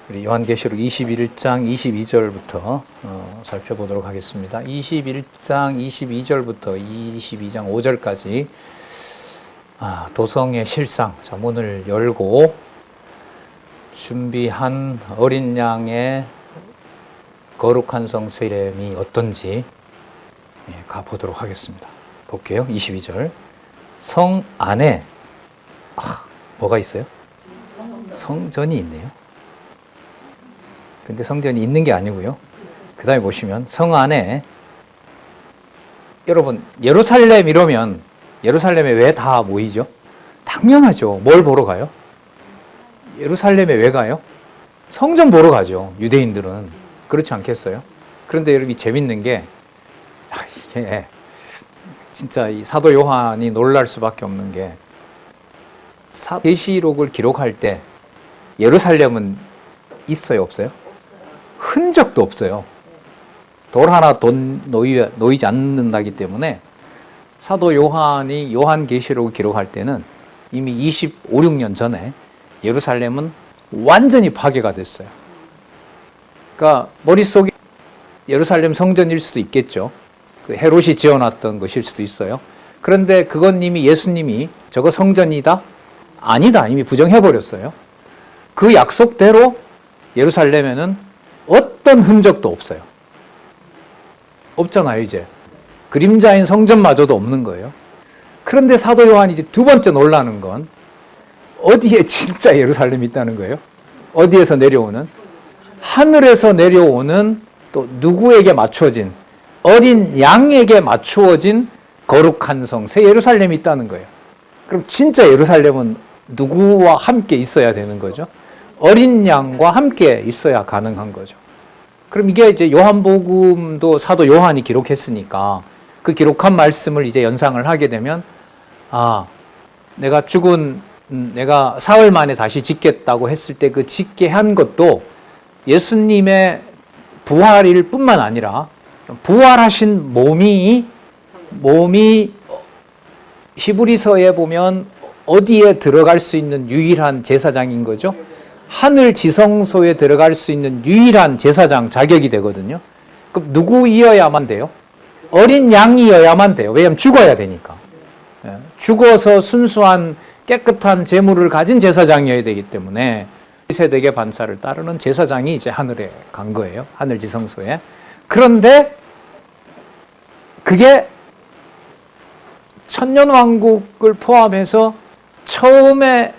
우리 요한계시록 21장 22절부터 살펴보도록 하겠습니다. 21장 22절부터 22장 5절까지 도성의 실상, 자, 문을 열고 준비한 어린 양의 거룩한 성 세렘이 어떤지 가보도록 하겠습니다. 볼게요. 22절. 성 안에 뭐가 있어요? 성전이 있네요. 근데 성전이 있는 게 아니고요. 그 다음에 보시면 성 안에, 여러분 예루살렘 이러면 예루살렘에 왜 다 모이죠? 당연하죠. 뭘 보러 가요? 예루살렘에 왜 가요? 성전 보러 가죠. 유대인들은. 그렇지 않겠어요? 그런데 여러분 재밌는 게 이게 진짜 이 사도 요한이 놀랄 수밖에 없는 게, 계시록을 기록할 때 예루살렘은 있어요, 없어요? 흔적도 없어요. 돌 하나 놓이지 않는다기 때문에 사도 요한이 요한계시록을 기록할 때는 이미 25, 6년 전에 예루살렘은 완전히 파괴가 됐어요. 그러니까 머릿속에 예루살렘 성전일 수도 있겠죠. 그 헤롯이 지어놨던 것일 수도 있어요. 그런데 그건 이미 예수님이 저거 성전이다? 아니다. 이미 부정해버렸어요. 그 약속대로 예루살렘에는 어떤 흔적도 없어요. 없잖아요, 이제. 그림자인 성전마저도 없는 거예요. 그런데 사도 요한이 이제 두 번째 놀라는 건 어디에 진짜 예루살렘이 있다는 거예요? 어디에서 내려오는? 하늘에서 내려오는, 또 누구에게 맞추어진, 어린 양에게 맞추어진 거룩한 성, 새 예루살렘이 있다는 거예요. 그럼 진짜 예루살렘은 누구와 함께 있어야 되는 거죠? 어린 양과 함께 있어야 가능한 거죠. 그럼 이게 이제 요한복음도 사도 요한이 기록했으니까 그 기록한 말씀을 이제 연상을 하게 되면, 내가 사흘 만에 다시 짓겠다고 했을 때 그 짓게 한 것도 예수님의 부활일 뿐만 아니라 부활하신 몸이 히브리서에 보면 어디에 들어갈 수 있는 유일한 제사장인 거죠? 하늘 지성소에 들어갈 수 있는 유일한 제사장 자격이 되거든요. 그럼 누구이어야만 돼요? 어린 양이어야만 돼요. 왜냐하면 죽어야 되니까. 죽어서 순수한 깨끗한 제물을 가진 제사장이어야 되기 때문에 세대계 반차를 따르는 제사장이 이제 하늘에 간 거예요. 하늘 지성소에. 그런데 그게 천년왕국을 포함해서 처음에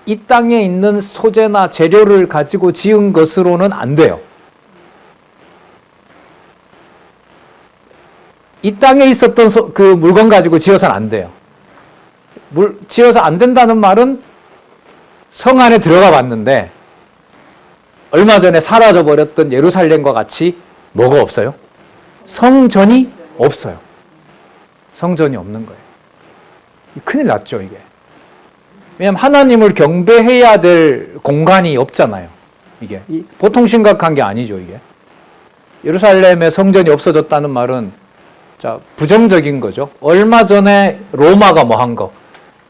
이 땅에 있는 소재나 재료를 가지고 지은 것으로는 안 돼요. 이 땅에 있었던 그 물건 가지고 지어서는 안 돼요. 지어서 안 된다는 말은 성 안에 들어가 봤는데 얼마 전에 사라져 버렸던 예루살렘과 같이 뭐가 없어요? 성전이 없어요. 성전이 없는 거예요. 큰일 났죠, 이게. 왜냐하면 하나님을 경배해야 될 공간이 없잖아요. 이게 보통 심각한 게 아니죠, 이게. 예루살렘에 성전이 없어졌다는 말은 부정적인 거죠. 얼마 전에 로마가 뭐 한 거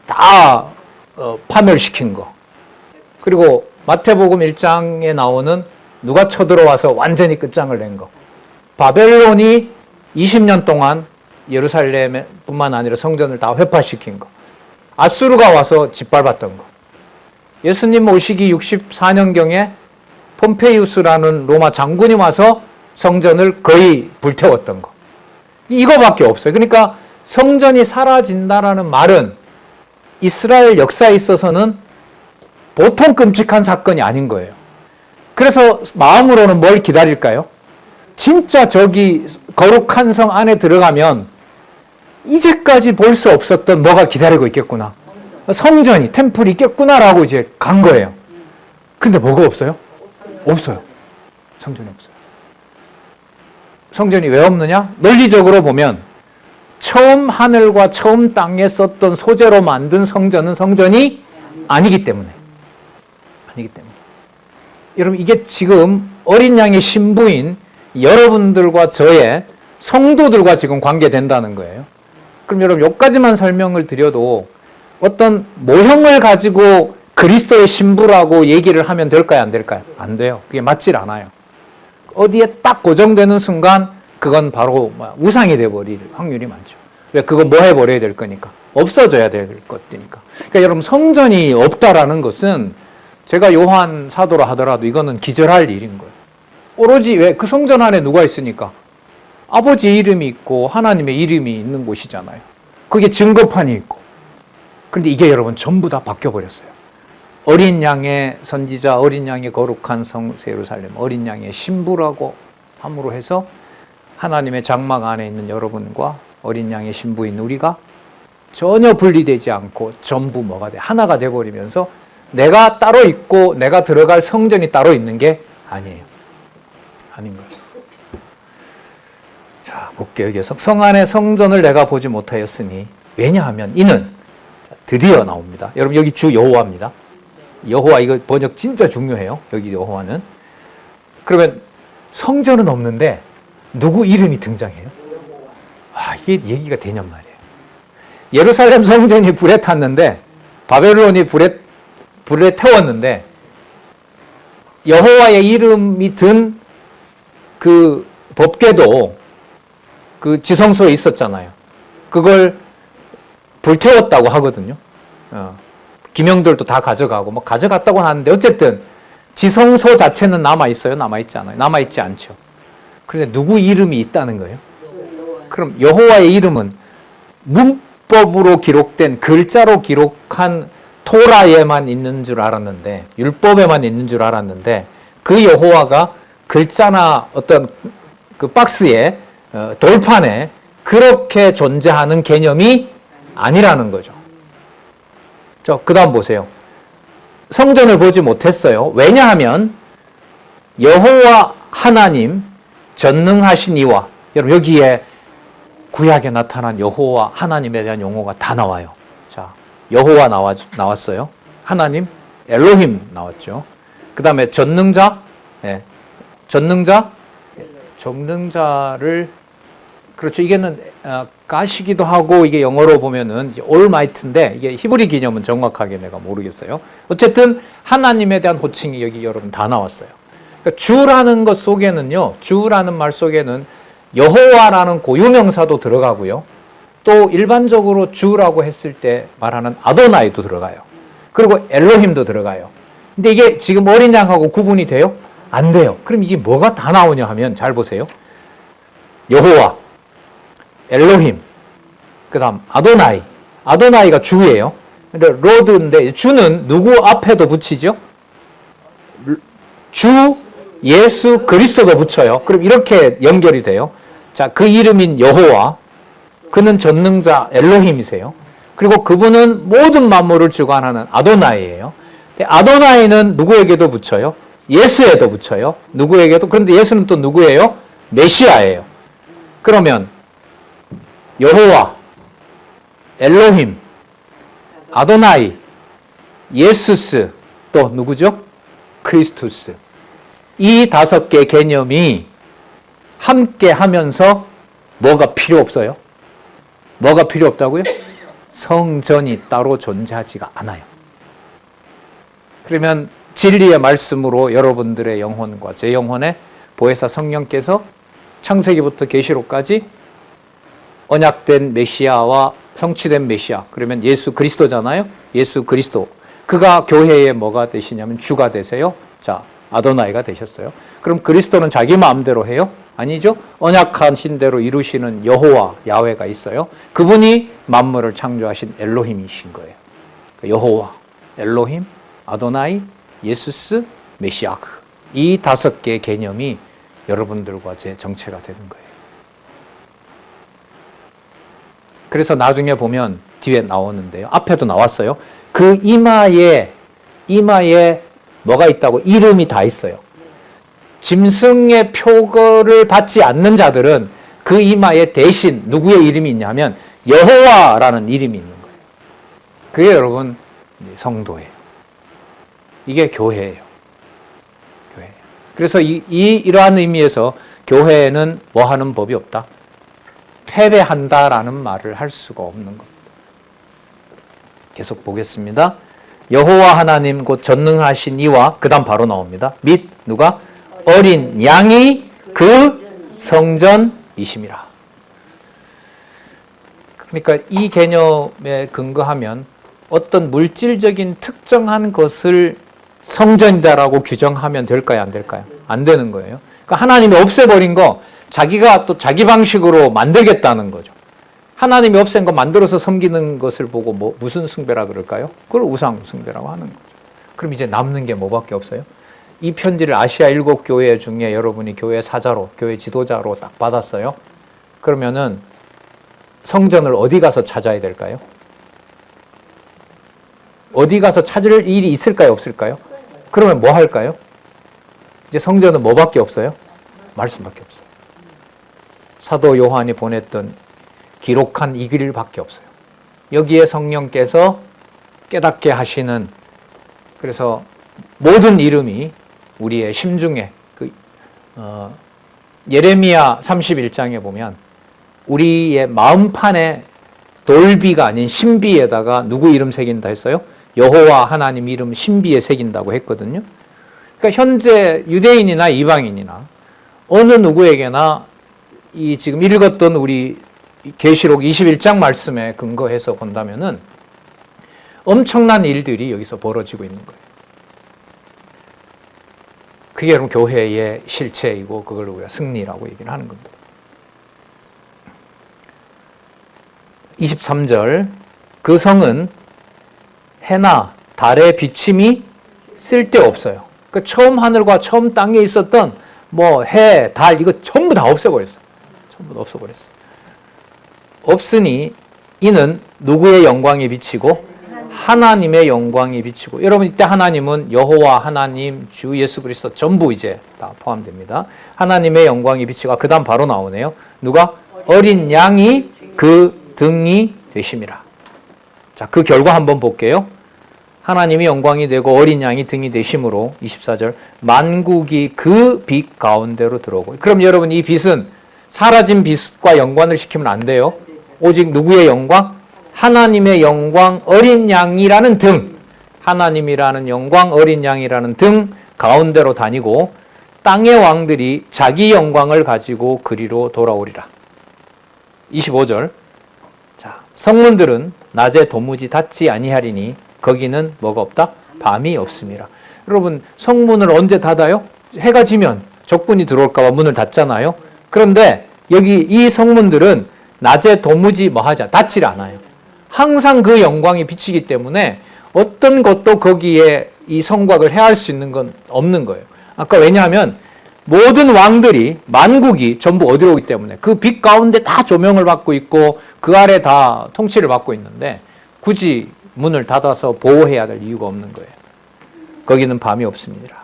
다 파멸시킨 거. 그리고 마태복음 1장에 나오는 누가 쳐들어와서 완전히 끝장을 낸 거. 바벨론이 20년 동안 예루살렘 뿐만 아니라 성전을 다 회파시킨 거. 아수르가 와서 짓밟았던 거. 예수님 오시기 64년경에 폼페이우스라는 로마 장군이 와서 성전을 거의 불태웠던 거. 이거밖에 없어요. 그러니까 성전이 사라진다라는 말은 이스라엘 역사에 있어서는 보통 끔찍한 사건이 아닌 거예요. 그래서 마음으로는 뭘 기다릴까요? 진짜 저기 거룩한 성 안에 들어가면 이제까지 볼 수 없었던 뭐가 기다리고 있겠구나. 성전이, 템플이 있겠구나라고 이제 간 거예요. 근데 뭐가 없어요? 없어요. 성전이 없어요. 성전이 왜 없느냐? 논리적으로 보면 처음 하늘과 처음 땅에 썼던 소재로 만든 성전은 성전이 아니기 때문에. 여러분, 이게 지금 어린 양의 신부인 여러분들과 저의 성도들과 지금 관계된다는 거예요. 그럼 여러분, 여기까지만 설명을 드려도 어떤 모형을 가지고 그리스도의 신부라고 얘기를 하면 될까요? 안 될까요? 안 돼요. 그게 맞질 않아요. 어디에 딱 고정되는 순간 그건 바로 우상이 돼버릴 확률이 많죠. 왜? 그거 뭐 해버려야 될 거니까. 없어져야 될 것이니까. 그러니까 여러분, 성전이 없다라는 것은 제가 요한 사도라 하더라도 이거는 기절할 일인 거예요. 오로지 왜? 그 성전 안에 누가 있으니까? 아버지 이름이 있고 하나님의 이름이 있는 곳이잖아요. 그게 증거판이 있고. 그런데 이게 여러분 전부 다 바뀌어버렸어요. 어린 양의 선지자, 어린 양의 거룩한 성 예루살렘, 어린 양의 신부라고 함으로 해서 하나님의 장막 안에 있는 여러분과 어린 양의 신부인 우리가 전혀 분리되지 않고 전부 뭐가 돼? 하나가 돼버리면서 내가 따로 있고 내가 들어갈 성전이 따로 있는 게 아니에요. 아닌 거예요. 자, 볼게요. 여기서 성 안의 성전을 내가 보지 못하였으니 왜냐하면 이는 드디어 나옵니다. 여러분 여기 주 여호와입니다. 여호와 이거 번역 진짜 중요해요. 여기 여호와는. 그러면 성전은 없는데 누구 이름이 등장해요? 와, 이게 얘기가 되냔 말이에요. 예루살렘 성전이 불에 탔는데 바벨론이 불에 태웠는데 여호와의 이름이 든 그 법궤도 그 지성소에 있었잖아요. 그걸 불태웠다고 하거든요. 기명들도 다 가져가고 뭐 가져갔다고 하는데 어쨌든 지성소 자체는 남아있어요? 남아있지 않아요? 남아있지 않죠. 그런데 누구 이름이 있다는 거예요? 그럼 여호와의 이름은 문법으로 기록된 글자로 기록한 토라에만 있는 줄 알았는데 율법에만 있는 줄 알았는데 그 여호와가 글자나 어떤 그 박스에 돌판에 그렇게 존재하는 개념이 아니라는 거죠. 그 다음 보세요. 성전을 보지 못했어요. 왜냐하면 여호와 하나님 전능하신 이와, 여러분 여기에 구약에 나타난 여호와 하나님에 대한 용어가 다 나와요. 자, 여호와 나왔어요. 하나님 엘로힘 나왔죠. 그 다음에 전능자, 전능자를 그렇죠. 이게는 가시기도 하고 이게 영어로 보면은 올마이트인데 이게 히브리 개념은 정확하게 내가 모르겠어요. 어쨌든 하나님에 대한 호칭이 여기 여러분 다 나왔어요. 그러니까 주라는 것 속에는요, 주라는 말 속에는 여호와라는 고유명사도 들어가고요. 또 일반적으로 주라고 했을 때 말하는 아도나이도 들어가요. 그리고 엘로힘도 들어가요. 근데 이게 지금 어린 양하고 구분이 돼요? 안 돼요. 그럼 이게 뭐가 다 나오냐 하면 잘 보세요. 여호와, 엘로힘, 그 다음 아도나이. 아도나이가 주예요. 근데 로드인데 주는 누구 앞에도 붙이죠? 주, 예수, 그리스도도 붙여요. 그럼 이렇게 연결이 돼요. 자, 그 이름인 여호와, 그는 전능자 엘로힘이세요. 그리고 그분은 모든 만물을 주관하는 아도나이예요. 아도나이는 누구에게도 붙여요? 예수에도 붙여요. 누구에게도. 그런데 예수는 또 누구예요? 메시아예요. 그러면 여호와, 엘로힘, 아도나이, 예수스, 또 누구죠? 크리스투스. 이 5개 개념이 함께 하면서 뭐가 필요 없어요? 뭐가 필요 없다고요? 성전이 따로 존재하지가 않아요. 그러면 진리의 말씀으로 여러분들의 영혼과 제 영혼에 보혜사 성령께서 창세기부터 계시록까지 언약된 메시아와 성취된 메시아, 그러면 예수 그리스도잖아요. 예수 그리스도. 그가 교회에 뭐가 되시냐면 주가 되세요. 자, 아도나이가 되셨어요. 그럼 그리스도는 자기 마음대로 해요? 아니죠. 언약하신 대로 이루시는 여호와, 야훼가 있어요. 그분이 만물을 창조하신 엘로힘이신 거예요. 여호와, 엘로힘, 아도나이, 예수스, 메시아. 이 5개의 개념이 여러분들과 제 정체가 되는 거예요. 그래서 나중에 보면 뒤에 나오는데요. 앞에도 나왔어요. 그 이마에 뭐가 있다고? 이름이 다 있어요. 짐승의 표거를 받지 않는 자들은 그 이마에 대신 누구의 이름이 있냐면 여호와라는 이름이 있는 거예요. 그게 여러분 성도예요. 이게 교회예요. 교회. 그래서 이러한 의미에서 교회에는 뭐 하는 법이 없다? 패배한다라는 말을 할 수가 없는 겁니다. 계속 보겠습니다. 여호와 하나님 곧 전능하신 이와 그 다음 바로 나옵니다. 및 누가? 어린 양이 그 성전이심이라. 그러니까 이 개념에 근거하면 어떤 물질적인 특정한 것을 성전이다라고 규정하면 될까요? 안 될까요? 안 되는 거예요. 그러니까 하나님이 없애버린 거 자기가 또 자기 방식으로 만들겠다는 거죠. 하나님이 없앤 거 만들어서 섬기는 것을 보고 무슨 숭배라 그럴까요? 그걸 우상 숭배라고 하는 거죠. 그럼 이제 남는 게 뭐밖에 없어요? 이 편지를 아시아 7교회 중에 여러분이 교회 사자로, 교회 지도자로 딱 받았어요. 그러면은 성전을 어디 가서 찾아야 될까요? 어디 가서 찾을 일이 있을까요? 없을까요? 그러면 뭐 할까요? 이제 성전은 뭐밖에 없어요? 말씀밖에 없어요. 사도 요한이 보냈던 기록한 이 글밖에 없어요. 여기에 성령께서 깨닫게 하시는, 그래서 모든 이름이 우리의 심중에 예레미야 31장에 보면 우리의 마음판에 돌비가 아닌 신비에다가 누구 이름 새긴다 했어요? 여호와 하나님 이름 신비에 새긴다고 했거든요. 그러니까 현재 유대인이나 이방인이나 어느 누구에게나 이 지금 읽었던 우리 계시록 21장 말씀에 근거해서 본다면은 엄청난 일들이 여기서 벌어지고 있는 거예요. 그게 여러분 교회의 실체이고 그걸 우리가 승리라고 얘기를 하는 겁니다. 23절 그 성은 해나 달의 비침이 쓸데없어요. 그러니까 처음 하늘과 처음 땅에 있었던 뭐 해, 달 이거 전부 다 없애버렸어요. 전부 다 없애버렸어요. 없으니 이는 누구의 영광이 비치고 하나님의 영광이 비치고. 여러분 이때 하나님은 여호와 하나님, 주 예수 그리스도 전부 이제 다 포함됩니다. 하나님의 영광이 비치고 그 다음 바로 나오네요. 누가? 어린 양이 그 등이 되심이라. 자, 그 결과 한번 볼게요. 하나님이 영광이 되고 어린 양이 등이 되심으로 24절 만국이 그 빛 가운데로 들어오고. 그럼 여러분 이 빛은 사라진 빛과 연관을 시키면 안 돼요. 오직 누구의 영광? 하나님의 영광, 어린 양이라는 등, 하나님이라는 영광, 어린 양이라는 등 가운데로 다니고 땅의 왕들이 자기 영광을 가지고 그리로 돌아오리라. 25절 자, 성문들은 낮에 도무지 닫지 아니하리니 거기는 뭐가 없다? 밤이 없습니다. 여러분 성문을 언제 닫아요? 해가 지면 적군이 들어올까 봐 문을 닫잖아요. 그런데 여기 이 성문들은 낮에 도무지 닫지 않아요. 항상 그 영광이 비치기 때문에 어떤 것도 거기에 이 성곽을 해할 수 있는 건 없는 거예요. 아까 왜냐하면 모든 왕들이 만국이 전부 어디로 오기 때문에 그 빛 가운데 다 조명을 받고 있고 그 아래 다 통치를 받고 있는데 굳이 문을 닫아서 보호해야 될 이유가 없는 거예요. 거기는 밤이 없습니다.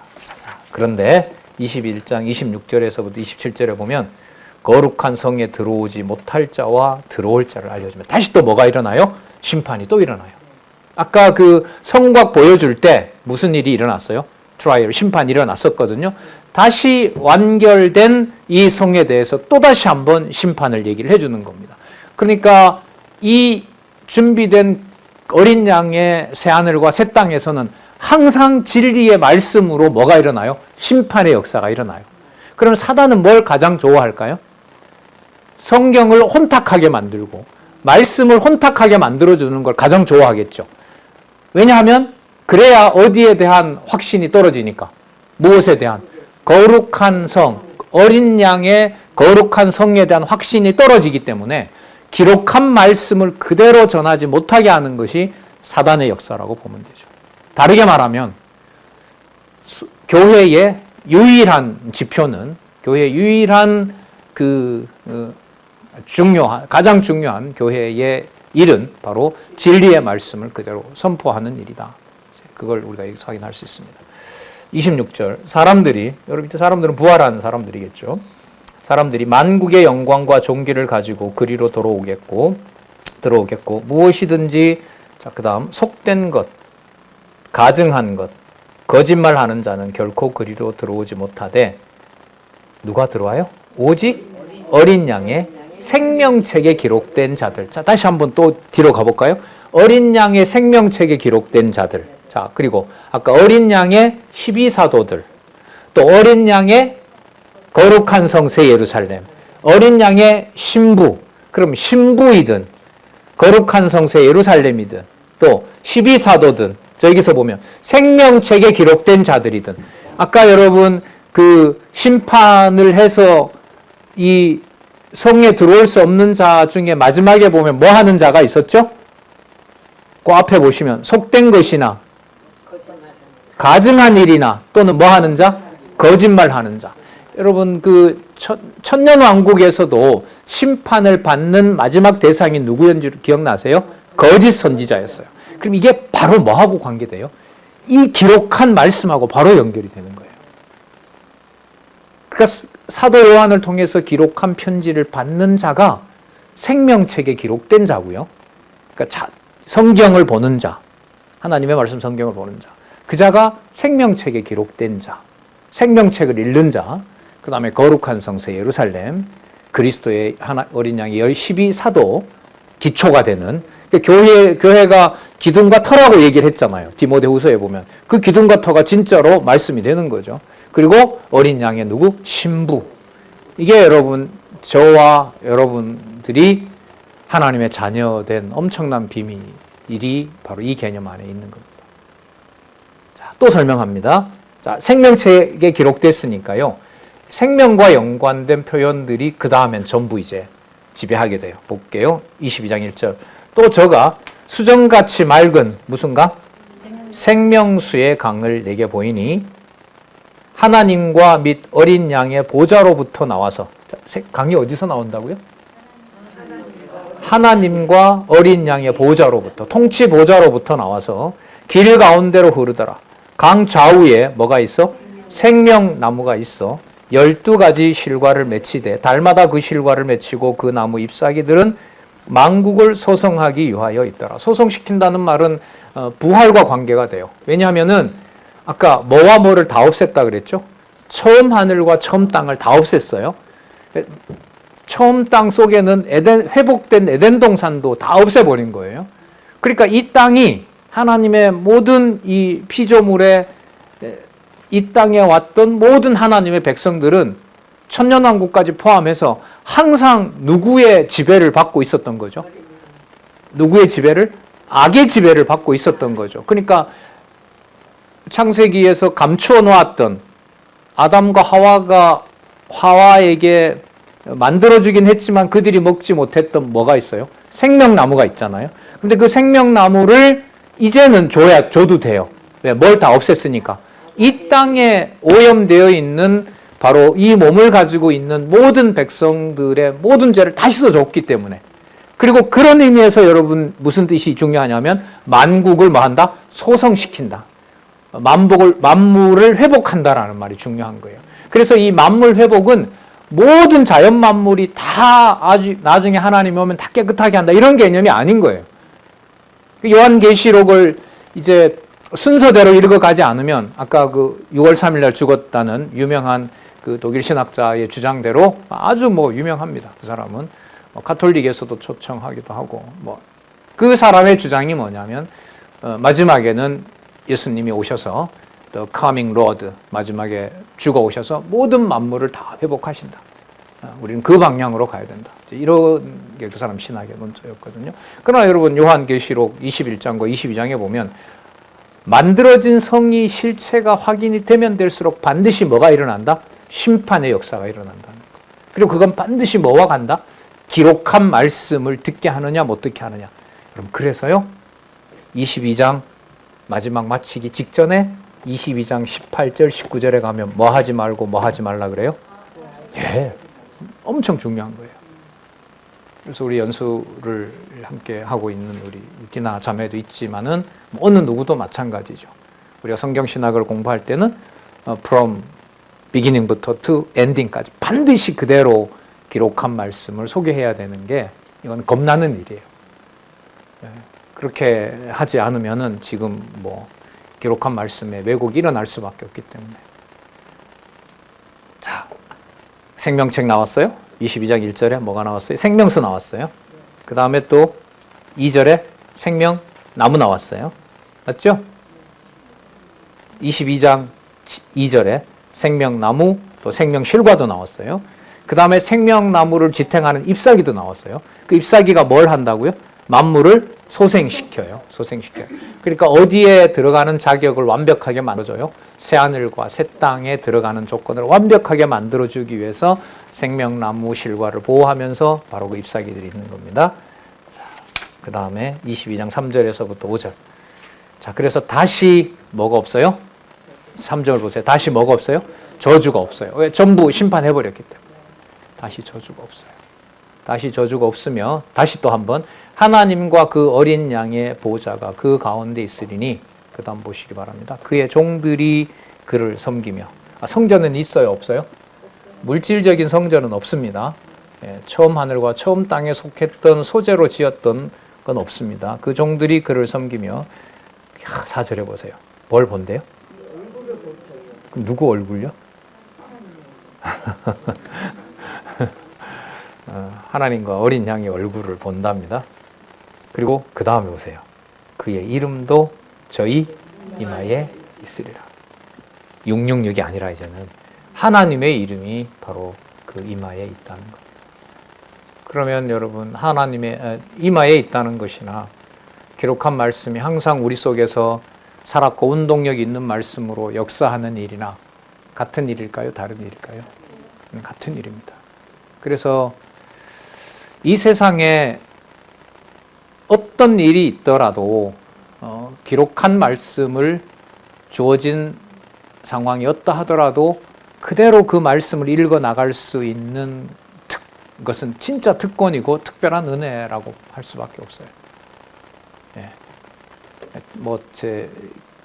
그런데 21장 26절에서부터 27절에 보면 거룩한 성에 들어오지 못할 자와 들어올 자를 알려주면 다시 또 뭐가 일어나요? 심판이 또 일어나요. 아까 그 성곽 보여줄 때 무슨 일이 일어났어요? 트라이얼, 심판이 일어났었거든요. 다시 완결된 이 성에 대해서 또다시 한번 심판을 얘기를 해주는 겁니다. 그러니까 이 준비된 어린 양의 새하늘과 새 땅에서는 항상 진리의 말씀으로 뭐가 일어나요? 심판의 역사가 일어나요. 그럼 사단은 뭘 가장 좋아할까요? 성경을 혼탁하게 만들고 말씀을 혼탁하게 만들어주는 걸 가장 좋아하겠죠. 왜냐하면 그래야 어디에 대한 확신이 떨어지니까. 무엇에 대한? 거룩한 성, 어린 양의 거룩한 성에 대한 확신이 떨어지기 때문에 기록한 말씀을 그대로 전하지 못하게 하는 것이 사단의 역사라고 보면 되죠. 다르게 말하면 교회의 유일한 지표는, 교회의 유일한 가장 중요한 교회의 일은 바로 진리의 말씀을 그대로 선포하는 일이다. 그걸 우리가 여기서 확인할 수 있습니다. 26절 사람들이, 여러분 이때 사람들은 부활한 사람들이겠죠. 사람들이 만국의 영광과 존귀를 가지고 그리로 들어오겠고 무엇이든지 자, 그 다음 속된 것, 가증한 것, 거짓말하는 자는 결코 그리로 들어오지 못하되 누가 들어와요? 오직 어린 양의 생명책에 기록된 자들. 자, 다시 한번 또 뒤로 가볼까요? 어린 양의 생명책에 기록된 자들. 자, 그리고 아까 어린 양의 12사도들, 또 어린 양의 거룩한 성새 예루살렘, 어린 양의 신부, 그럼 신부이든 거룩한 성새 예루살렘이든 또 12사도든, 저기서 보면 생명책에 기록된 자들이든, 아까 여러분 그 심판을 해서 이 성에 들어올 수 없는 자 중에 마지막에 보면 뭐 하는 자가 있었죠? 그 앞에 보시면 속된 것이나 가증한 일이나 또는 뭐 하는 자? 거짓말하는 자. 여러분 그 천년왕국에서도 심판을 받는 마지막 대상이 누구였는지 기억나세요? 거짓 선지자였어요. 그럼 이게 바로 뭐하고 관계돼요? 이 기록한 말씀하고 바로 연결이 되는 거예요. 그러니까 사도 요한을 통해서 기록한 편지를 받는 자가 생명책에 기록된 자고요. 그러니까 성경을 보는 자, 하나님의 말씀 성경을 보는 자, 그 자가 생명책에 기록된 자, 생명책을 읽는 자, 그 다음에 거룩한 성새 예루살렘, 그리스도의 어린 양의 12사도, 기초가 되는, 교회가 기둥과 터라고 얘기를 했잖아요. 디모데후서에 보면 그 기둥과 터가 진짜로 말씀이 되는 거죠. 그리고 어린 양의 누구? 신부. 이게 여러분, 저와 여러분들이 하나님의 자녀된 엄청난 비밀이 바로 이 개념 안에 있는 겁니다. 자, 또 설명합니다. 자, 생명책에 기록됐으니까요. 생명과 연관된 표현들이 그 다음엔 전부 이제 지배하게 돼요. 볼게요. 22장 1절. 또 저가 수정같이 맑은 무슨 강? 생명수의 강을 내게 보이니 하나님과 및 어린 양의 보좌로부터 나와서, 강이 어디서 나온다고요? 하나님과 어린 양의 보좌로부터, 통치 보좌로부터 나와서 길 가운데로 흐르더라. 강 좌우에 뭐가 있어? 생명나무가 있어 12가지 실과를 맺히되 달마다 그 실과를 맺히고 그 나무 잎사귀들은 만국을 소성하기 위하여 있더라. 소성시킨다는 말은 부활과 관계가 돼요. 왜냐하면은 아까 뭐와 뭐를 다 없앴다 그랬죠? 처음 하늘과 처음 땅을 다 없앴어요. 처음 땅 속에는 회복된 에덴 동산도 다 없애버린 거예요. 그러니까 이 땅이 하나님의 모든 이 피조물에, 이 땅에 왔던 모든 하나님의 백성들은 천년왕국까지 포함해서 항상 누구의 지배를 받고 있었던 거죠? 누구의 지배를? 악의 지배를 받고 있었던 거죠. 그러니까 창세기에서 감추어 놓았던 아담과 하와에게 만들어주긴 했지만 그들이 먹지 못했던 뭐가 있어요? 생명나무가 있잖아요. 근데 그 생명나무를 이제는 줘도 돼요. 왜? 뭘 다 없앴으니까. 이 땅에 오염되어 있는 바로 이 몸을 가지고 있는 모든 백성들의 모든 죄를 다 씻어줬기 때문에. 그리고 그런 의미에서 여러분 무슨 뜻이 중요하냐면 만국을 뭐 한다? 소성시킨다. 만물을 회복한다라는 말이 중요한 거예요. 그래서 이 만물 회복은 모든 자연 만물이 다 아주 나중에 하나님이 오면 다 깨끗하게 한다. 이런 개념이 아닌 거예요. 요한계시록을 이제 순서대로 읽어가지 않으면 아까 그 6월 3일 날 죽었다는 유명한 그 독일 신학자의 주장대로 아주 유명합니다. 그 사람은 가톨릭에서도 초청하기도 하고 그 사람의 주장이 뭐냐면 마지막에는 예수님이 오셔서 The Coming Lord, 마지막에 죽어 오셔서 모든 만물을 다 회복하신다. 우리는 그 방향으로 가야 된다. 이런 게 그 사람 신학의 논조였거든요. 그러나 여러분 요한계시록 21장과 22장에 보면 만들어진 성이 실체가 확인이 되면 될수록 반드시 뭐가 일어난다? 심판의 역사가 일어난다는 거. 그리고 그건 반드시 뭐와 간다? 기록한 말씀을 듣게 하느냐 못 듣게 하느냐. 그럼 그래서요 22장 마지막 마치기 직전에 22장 18절 19절에 가면 뭐 하지 말고 뭐 하지 말라 그래요? 예, 엄청 중요한 거예요. 그래서 우리 연수를 함께 하고 있는 우리 기나 자매도 있지만은 어느 누구도 마찬가지죠. 우리가 성경 신학을 공부할 때는 from beginning부터 to ending까지 반드시 그대로 기록한 말씀을 소개해야 되는 게 이건 겁나는 일이에요. 그렇게 하지 않으면은 지금 기록한 말씀에 왜곡이 일어날 수밖에 없기 때문에. 자, 생명책 나왔어요. 22장 1절에 뭐가 나왔어요? 생명수 나왔어요. 그 다음에 또 2절에 생명나무 나왔어요. 맞죠? 22장 2절에 생명나무 또 생명실과도 나왔어요. 그 다음에 생명나무를 지탱하는 잎사귀도 나왔어요. 그 잎사귀가 뭘 한다고요? 만물을 소생시켜요. 소생시켜요. 그러니까 어디에 들어가는 자격을 완벽하게 만들어줘요? 새하늘과 새 땅에 들어가는 조건을 완벽하게 만들어주기 위해서 생명나무 실과를 보호하면서 바로 그 잎사귀들이 있는 겁니다. 그 다음에 22장 3절에서부터 5절. 자, 그래서 다시 뭐가 없어요? 3절 보세요. 다시 뭐가 없어요? 저주가 없어요. 왜? 전부 심판해버렸기 때문에. 다시 저주가 없어요. 다시 저주가 없으며 다시 또 한번 하나님과 그 어린 양의 보호자가 그 가운데 있으리니 그 다음 보시기 바랍니다. 그의 종들이 그를 섬기며. 성전은 있어요? 없어요? 물질적인 성전은 없습니다. 처음 하늘과 처음 땅에 속했던 소재로 지었던 건 없습니다. 그 종들이 그를 섬기며. 4절에 보세요. 뭘 본대요? 그럼 누구 얼굴요? 하나님과 어린 양의 얼굴을 본답니다. 그리고 그 다음에 보세요. 그의 이름도 저희 이마에 있으리라. 666이 아니라 이제는 하나님의 이름이 바로 그 이마에 있다는 것. 그러면 여러분 하나님의 이마에 있다는 것이나 기록한 말씀이 항상 우리 속에서 살았고 운동력이 있는 말씀으로 역사하는 일이나 같은 일일까요? 다른 일일까요? 같은 일입니다. 그래서 이 세상에 어떤 일이 있더라도 기록한 말씀을 주어진 상황이었다 하더라도 그대로 그 말씀을 읽어 나갈 수 있는 것은 진짜 특권이고 특별한 은혜라고 할 수밖에 없어요. 예. 제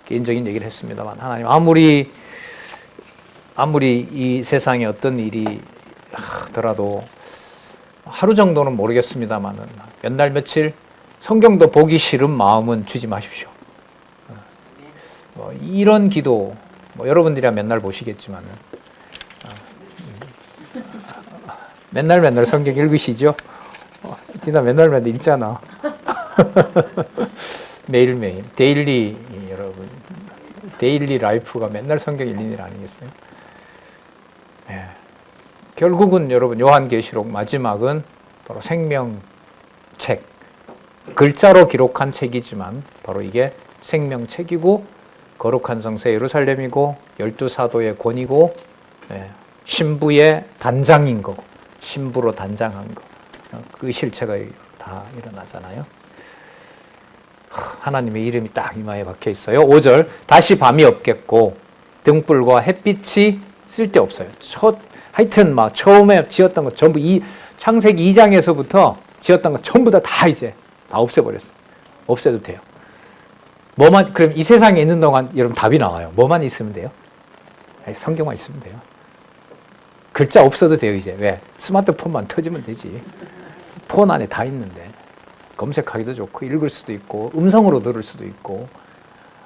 개인적인 얘기를 했습니다만 하나님 아무리 이 세상에 어떤 일이 하더라도 하루 정도는 모르겠습니다만은 몇 날 며칠 성경도 보기 싫은 마음은 주지 마십시오. 이런 기도 여러분들이야 맨날 보시겠지만은 맨날 성경 읽으시죠? 진짜 맨날 읽잖아. 매일매일 데일리 여러분 데일리 라이프가 맨날 성경 읽는 일 아니겠어요? 예. 결국은 여러분 요한계시록 마지막은 바로 생명책 글자로 기록한 책이지만 바로 이게 생명책이고 거룩한 성세 예루살렘이고 12사도의 권이고 신부의 단장인 거고 신부로 단장한 거 그 실체가 다 일어나잖아요. 하나님의 이름이 딱 이마에 박혀 있어요. 5절 다시 밤이 없겠고 등불과 햇빛이 쓸데없어요. 하여튼 막 처음에 지었던 거 전부 이 창세기 2장에서부터 지었던 거 전부 다 이제 다 없애버렸어요. 없애도 돼요. 그럼 이 세상에 있는 동안 여러분 답이 나와요. 뭐만 있으면 돼요? 성경만 있으면 돼요. 글자 없어도 돼요 이제. 왜? 스마트폰만 터지면 되지. 폰 안에 다 있는데 검색하기도 좋고 읽을 수도 있고 음성으로 들을 수도 있고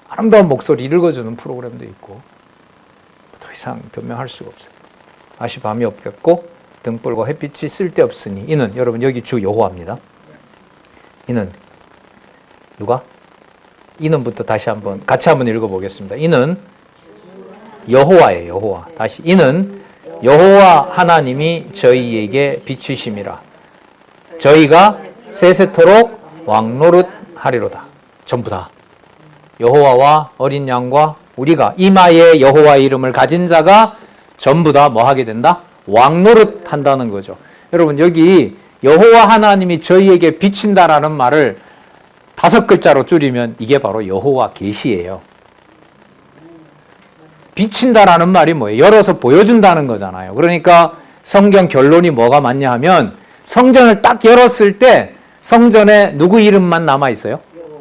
아름다운 목소리 읽어주는 프로그램도 있고 더 이상 변명할 수가 없어요. 다시 밤이 없겠고 등불과 햇빛이 쓸데없으니 이는 여러분 여기 주 여호와입니다. 이는 누가? 이는부터 다시 같이 한번 읽어보겠습니다. 이는 여호와예요. 여호와. 다시 이는 여호와 하나님이 저희에게 비추심이라. 저희가 세세토록 왕노릇하리로다. 전부 다. 여호와와 어린 양과 우리가 이마에 여호와의 이름을 가진 자가 전부 다 뭐 하게 된다? 왕노릇한다는 거죠. 여러분 여기 여호와 하나님이 저희에게 비친다라는 말을 5글자로 줄이면 이게 바로 여호와 계시예요. 비친다라는 말이 뭐예요? 열어서 보여준다는 거잖아요. 그러니까 성경 결론이 뭐가 맞냐 하면 성전을 딱 열었을 때 성전에 누구 이름만 남아있어요?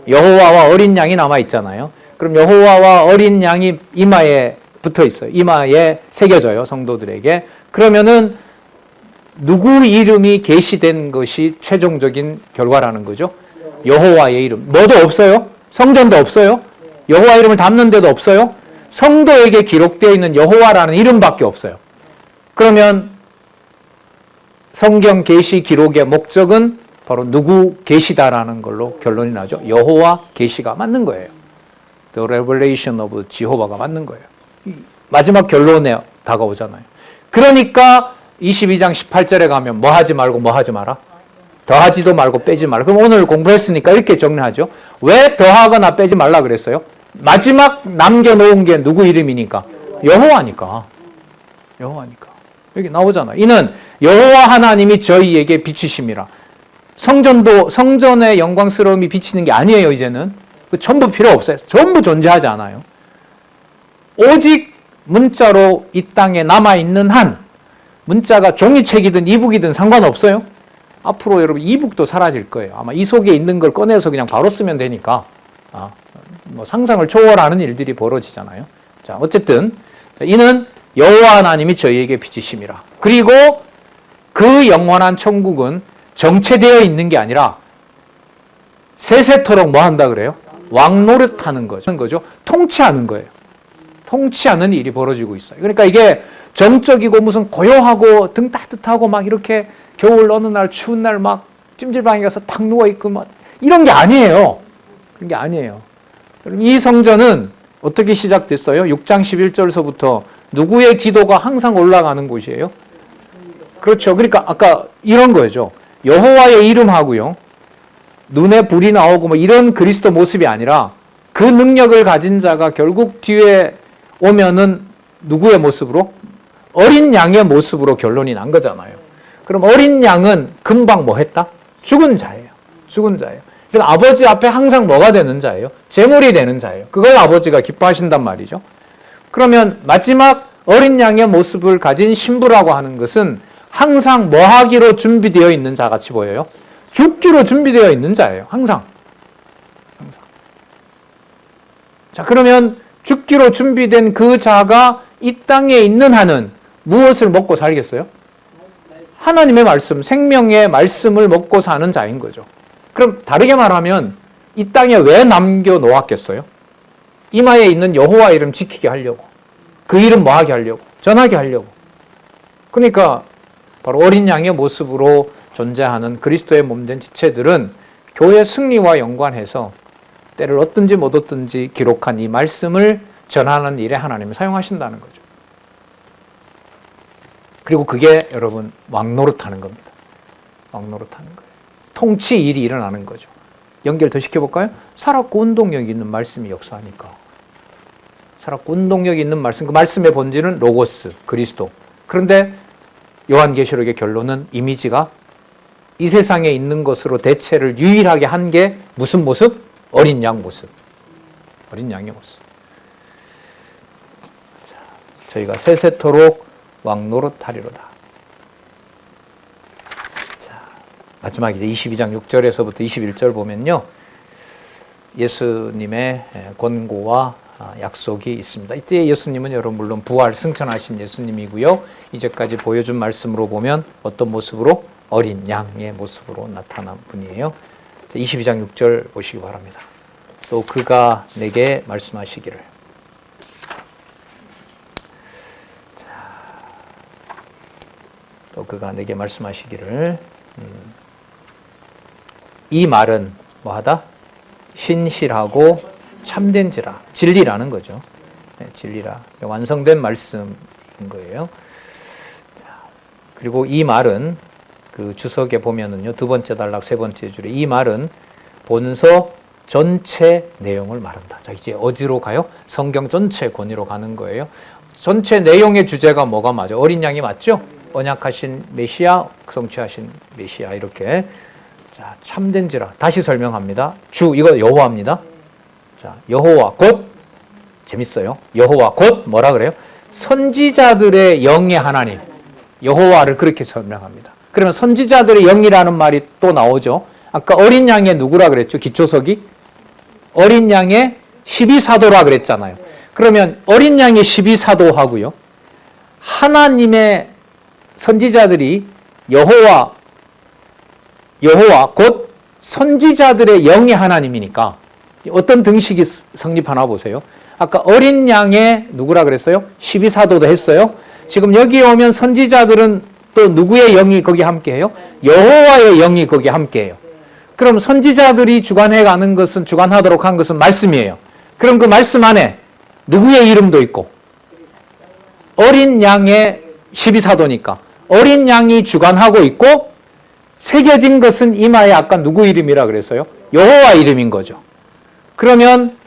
여호와와 어린 양이 남아있잖아요. 그럼 여호와와 어린 양이 이마에 붙어있어요. 이마에 새겨져요. 성도들에게. 그러면은 누구 이름이 계시된 것이 최종적인 결과라는 거죠. 여호와의 이름. 뭐도 없어요. 성전도 없어요. 여호와 이름을 담는 데도 없어요. 성도에게 기록되어 있는 여호와라는 이름밖에 없어요. 그러면 성경 계시 기록의 목적은 바로 누구 계시다라는 걸로 결론이 나죠. 여호와 계시가 맞는 거예요. The Revelation of 지호바가 맞는 거예요. 마지막 결론에 다가오잖아요. 그러니까 22장 18절에 가면 뭐 하지 말고 뭐 하지 마라? 더하지도 말고 빼지 마라. 그럼 오늘 공부했으니까 이렇게 정리하죠. 왜 더하거나 빼지 말라 그랬어요? 마지막 남겨놓은 게 누구 이름이니까? 여호와니까. 여호와니까. 여기 나오잖아. 이는 여호와 하나님이 저희에게 비치심이라. 성전의 영광스러움이 비치는 게 아니에요, 이제는. 전부 필요 없어요. 전부 존재하지 않아요. 오직 문자로 이 땅에 남아있는 한, 문자가 종이책이든 이북이든 상관없어요. 앞으로 여러분 이북도 사라질 거예요. 아마 이 속에 있는 걸 꺼내서 그냥 바로 쓰면 되니까 뭐 상상을 초월하는 일들이 벌어지잖아요. 자, 어쨌든 이는 여호와 하나님이 저희에게 빚으심이라. 그리고 그 영원한 천국은 정체되어 있는 게 아니라 세세토록 뭐 한다 그래요? 왕노릇하는 거죠. 통치하는 거예요. 통치하는 일이 벌어지고 있어요. 그러니까 이게 정적이고 무슨 고요하고 등 따뜻하고 막 이렇게 겨울 어느 날 추운 날 막 찜질방에 가서 탁 누워있고 막 이런 게 아니에요. 그런 게 아니에요. 이 성전은 어떻게 시작됐어요? 6장 11절서부터 누구의 기도가 항상 올라가는 곳이에요? 그렇죠. 그러니까 아까 이런 거죠. 여호와의 이름하고요. 눈에 불이 나오고 뭐 이런 그리스도 모습이 아니라 그 능력을 가진 자가 결국 뒤에 오면은 누구의 모습으로? 어린 양의 모습으로 결론이 난 거잖아요. 그럼 어린 양은 금방 뭐 했다? 죽은 자예요. 죽은 자예요. 그러니까 아버지 앞에 항상 뭐가 되는 자예요? 제물이 되는 자예요. 그걸 아버지가 기뻐하신단 말이죠. 그러면 마지막 어린 양의 모습을 가진 신부라고 하는 것은 항상 뭐 하기로 준비되어 있는 자 같이 보여요? 죽기로 준비되어 있는 자예요. 항상. 자, 그러면 죽기로 준비된 그 자가 이 땅에 있는 한은 무엇을 먹고 살겠어요? 하나님의 말씀, 생명의 말씀을 먹고 사는 자인 거죠. 그럼 다르게 말하면 이 땅에 왜 남겨놓았겠어요? 이마에 있는 여호와 이름 지키게 하려고. 그 이름 뭐 하게 하려고? 전하게 하려고. 그러니까 바로 어린 양의 모습으로 존재하는 그리스도의 몸된 지체들은 교회 승리와 연관해서 때를 얻든지 못 얻든지 기록한 이 말씀을 전하는 일에 하나님이 사용하신다는 거죠. 그리고 그게 여러분 왕노릇하는 겁니다. 왕노릇하는 거예요. 통치 일이 일어나는 거죠. 연결 더 시켜볼까요? 살았고 운동력이 있는 말씀이 역사하니까. 살았고 운동력이 있는 말씀, 그 말씀의 본질은 로고스, 그리스도. 그런데 요한계시록의 결론은 이미지가 이 세상에 있는 것으로 대체를 유일하게 한 게 무슨 모습? 어린 양 모습. 어린 양의 모습. 자, 저희가 세세토록 왕노릇하리로다. 자, 마지막 이제 22장 6절에서부터 21절 보면요. 예수님의 권고와 약속이 있습니다. 이때 예수님은 여러분 물론 부활 승천하신 예수님이고요. 이제까지 보여준 말씀으로 보면 어떤 모습으로? 어린 양의 모습으로 나타난 분이에요. 22장 6절 보시기 바랍니다. 또 그가 내게 말씀하시기를. 자, 또 그가 내게 말씀하시기를. 이 말은 뭐하다? 신실하고 참된지라. 진리라는 거죠. 네, 진리라. 완성된 말씀인 거예요. 자, 그리고 이 말은 그 주석에 보면은요, 두 번째 단락 세 번째 줄에 이 말은 본서 전체 내용을 말한다. 자, 이제 어디로 가요? 성경 전체 권위로 가는 거예요. 전체 내용의 주제가 뭐가 맞아? 어린 양이 맞죠? 언약하신 메시아, 성취하신 메시아 이렇게. 자, 참된지라. 다시 설명합니다. 주 이거 여호와입니다. 자, 여호와 곧 재밌어요. 여호와 곧 뭐라 그래요? 선지자들의 영의 하나님. 여호와를 그렇게 설명합니다. 그러면 선지자들의 영이라는 말이 또 나오죠. 아까 어린 양의 누구라 그랬죠? 기초석이? 어린 양의 12사도라 그랬잖아요. 그러면 어린 양의 12사도하고요. 하나님의 선지자들이 여호와 곧 선지자들의 영의 하나님이니까 어떤 등식이 성립하나 보세요. 아까 어린 양의 누구라 그랬어요? 12사도도 했어요. 지금 여기 오면 선지자들은 또 누구의 영이 거기 함께해요? 여호와의 영이 거기 함께해요. 그럼 선지자들이 주관하도록 한 것은 말씀이에요. 그럼 그 말씀 안에 누구의 이름도 있고 어린 양의 12사도니까 어린 양이 주관하고 있고 새겨진 것은 이마에 아까 누구 이름이라 그랬어요? 여호와 이름인 거죠. 그러면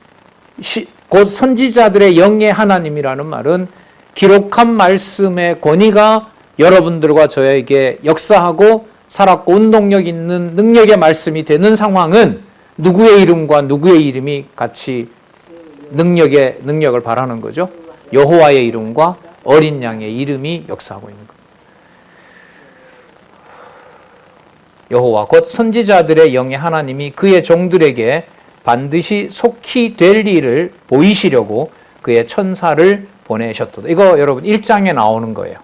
곧 선지자들의 영의 하나님이라는 말은 기록한 말씀의 권위가 여러분들과 저에게 역사하고 살았고 운동력 있는 능력의 말씀이 되는 상황은 누구의 이름과 누구의 이름이 같이 능력을 발하는 거죠. 여호와의 이름과 어린 양의 이름이 역사하고 있는 겁니다. 여호와 곧 선지자들의 영의 하나님이 그의 종들에게 반드시 속히 될 일을 보이시려고 그의 천사를 보내셨도다. 이거 여러분 1장에 나오는 거예요.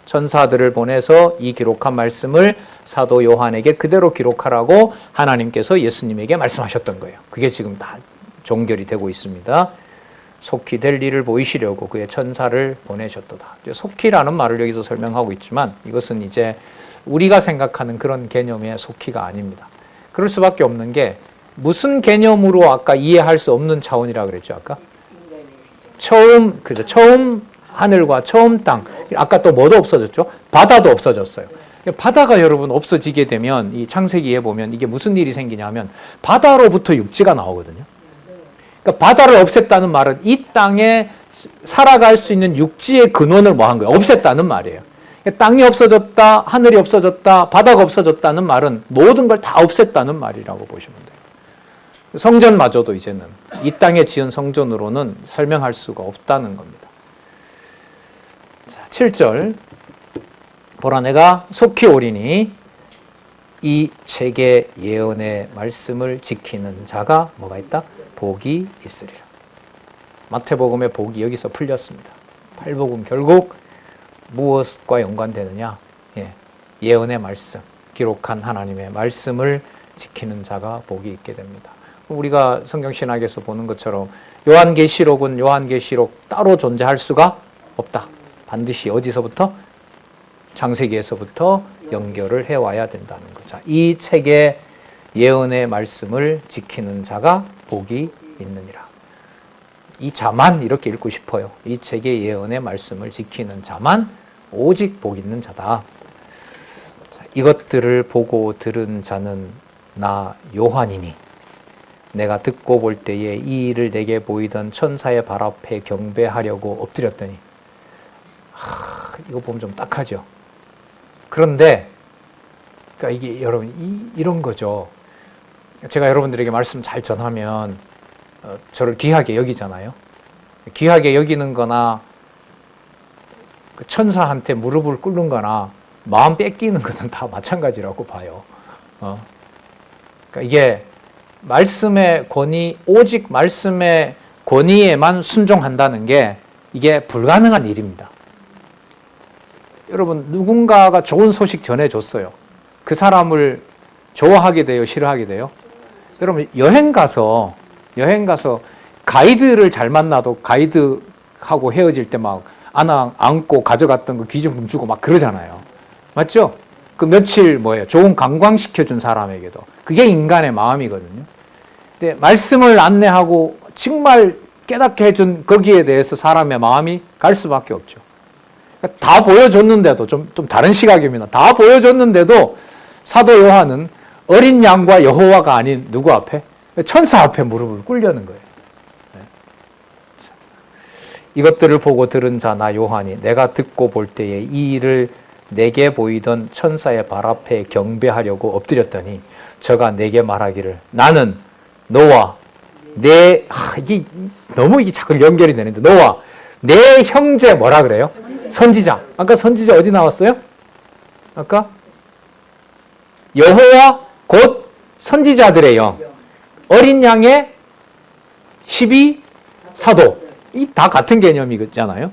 천사들을 보내서 이 기록한 말씀을 사도 요한에게 그대로 기록하라고 하나님께서 예수님에게 말씀하셨던 거예요. 그게 지금 다 종결이 되고 있습니다. 속히 될 일을 보이시려고 그의 천사를 보내셨도다. 속히라는 말을 여기서 설명하고 있지만 이것은 이제 우리가 생각하는 그런 개념의 속히가 아닙니다. 그럴 수밖에 없는 게 무슨 개념으로 아까 이해할 수 없는 차원이라 그랬죠, 아까? 처음 하늘과 처음 땅. 아까 또 뭐도 없어졌죠? 바다도 없어졌어요. 바다가 여러분 없어지게 되면 이 창세기에 보면 이게 무슨 일이 생기냐면 바다로부터 육지가 나오거든요. 그러니까 바다를 없앴다는 말은 이 땅에 살아갈 수 있는 육지의 근원을 뭐 한 거예요? 없앴다는 말이에요. 땅이 없어졌다, 하늘이 없어졌다, 바다가 없어졌다는 말은 모든 걸 다 없앴다는 말이라고 보시면 돼요. 성전마저도 이제는 이 땅에 지은 성전으로는 설명할 수가 없다는 겁니다. 자, 7절 보라 내가 속히 오리니 이 책의 예언의 말씀을 지키는 자가 뭐가 있다? 복이 있으리라. 마태복음의 복이 여기서 풀렸습니다. 팔복음 결국 무엇과 연관되느냐? 예언의 말씀, 기록한 하나님의 말씀을 지키는 자가 복이 있게 됩니다. 우리가 성경신학에서 보는 것처럼 요한계시록은 요한계시록 따로 존재할 수가 없다. 반드시 어디서부터? 창세기에서부터 연결을 해와야 된다는 거죠. 이 책의 예언의 말씀을 지키는 자가 복이 있느니라. 이 자만 이렇게 읽고 싶어요. 이 책의 예언의 말씀을 지키는 자만 오직 복 있는 자다. 자, 이것들을 보고 들은 자는 나 요한이니 내가 듣고 볼 때에 이 일을 내게 보이던 천사의 발 앞에 경배하려고 엎드렸더니 이거 보면 좀 딱하죠. 그런데 그러니까 이게 여러분 이런 거죠. 제가 여러분들에게 말씀 잘 전하면 저를 귀하게 여기잖아요. 귀하게 여기는 거나 그 천사한테 무릎을 꿇는 거나 마음 뺏기는 것은 다 마찬가지라고 봐요. 그러니까 이게 말씀의 권위, 오직 말씀의 권위에만 순종한다는 게 이게 불가능한 일입니다. 여러분 누군가가 좋은 소식 전해줬어요. 그 사람을 좋아하게 돼요? 싫어하게 돼요? 여러분 여행 가서 가이드를 잘 만나도 가이드하고 헤어질 때 막 안고 가져갔던 거 기증품 주고 막 그러잖아요. 맞죠? 그 며칠 좋은 관광시켜준 사람에게도 그게 인간의 마음이거든요. 근데 말씀을 안내하고 정말 깨닫게 해준 거기에 대해서 사람의 마음이 갈 수밖에 없죠. 다 보여줬는데도 좀 다른 시각입니다. 다 보여줬는데도 사도 요한은 어린 양과 여호와가 아닌 누구 앞에? 천사 앞에 무릎을 꿇려는 거예요. 이것들을 보고 들은 자 나 요한이 내가 듣고 볼 때에 이 일을 내게 보이던 천사의 발 앞에 경배하려고 엎드렸더니 저가 내게 말하기를 나는 너와 이게 너무 이게 자꾸 연결이 되는데 너와 내 형제 뭐라 그래요? 선지자. 아까 선지자 어디 나왔어요? 아까 여호와 곧 선지자들의 영, 어린 양의 12사도. 이 다 같은 개념이잖아요.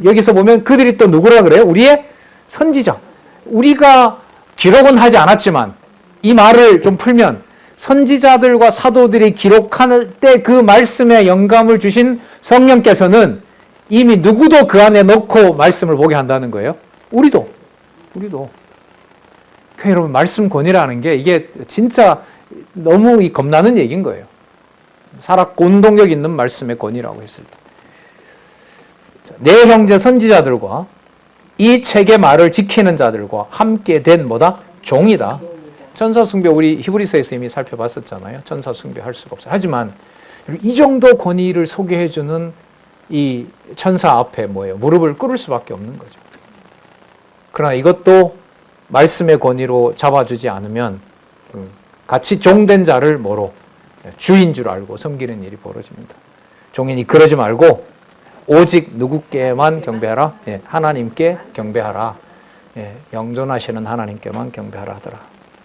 여기서 보면 그들이 또 누구라 그래요? 우리의 선지자. 우리가 기록은 하지 않았지만 이 말을 좀 풀면 선지자들과 사도들이 기록할 때 그 말씀에 영감을 주신 성령께서는 이미 누구도 그 안에 넣고 말씀을 보게 한다는 거예요. 우리도. 그러니까 여러분 말씀 권위라는 게 이게 진짜 너무 겁나는 얘기인 거예요. 살았고 운동력 있는 말씀의 권위라고 했을 때. 내 형제 선지자들과 이 책의 말을 지키는 자들과 함께 된 뭐다? 종이다. 천사 숭배 우리 히브리서에서 이미 살펴봤었잖아요. 천사 숭배할 수가 없어요. 하지만 이 정도 권위를 소개해주는 이 천사 앞에 뭐예요? 무릎을 꿇을 수밖에 없는 거죠. 그러나 이것도 말씀의 권위로 잡아주지 않으면 같이 종된 자를 뭐로? 주인 줄 알고 섬기는 일이 벌어집니다. 종인이 그러지 말고 오직 누구께만 경배하라? 예, 하나님께 경배하라. 예, 영존하시는 하나님께만 경배하라 하더라.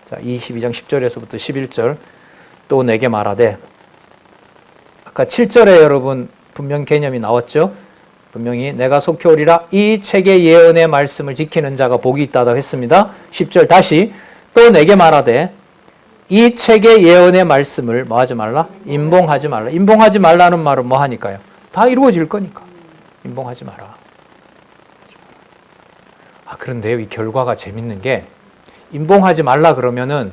자, 22장 10절에서부터 11절 또 내게 말하되 아까 7절에 여러분 분명 개념이 나왔죠? 분명히 내가 속히 오리라 이 책의 예언의 말씀을 지키는 자가 복이 있다고 했습니다. 10절 다시 또 내게 말하되 이 책의 예언의 말씀을 뭐 하지 말라? 임봉하지 말라. 임봉하지 말라는 말은 뭐 하니까요? 다 이루어질 거니까. 임봉하지 마라. 그런데요, 이 결과가 재밌는 게 임봉하지 말라 그러면은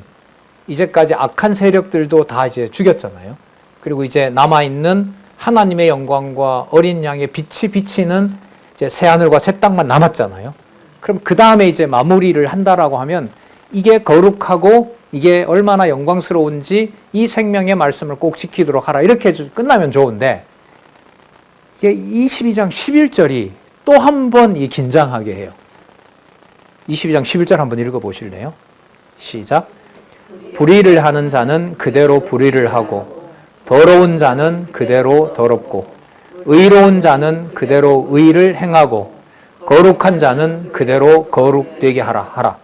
이제까지 악한 세력들도 다 이제 죽였잖아요. 그리고 이제 남아있는 하나님의 영광과 어린 양의 빛이 비치는 이제 새하늘과 새 땅만 남았잖아요. 그럼 그 다음에 이제 마무리를 한다라고 하면 이게 거룩하고 이게 얼마나 영광스러운지 이 생명의 말씀을 꼭 지키도록 하라. 이렇게 끝나면 좋은데 이게 22장 11절이 또 한 번 이 긴장하게 해요. 22장 11절 한번 읽어보실래요? 시작. 불의를 하는 자는 그대로 불의를 하고 더러운 자는 그대로 더럽고 의로운 자는 그대로 의를 행하고 거룩한 자는 그대로 거룩되게 하라.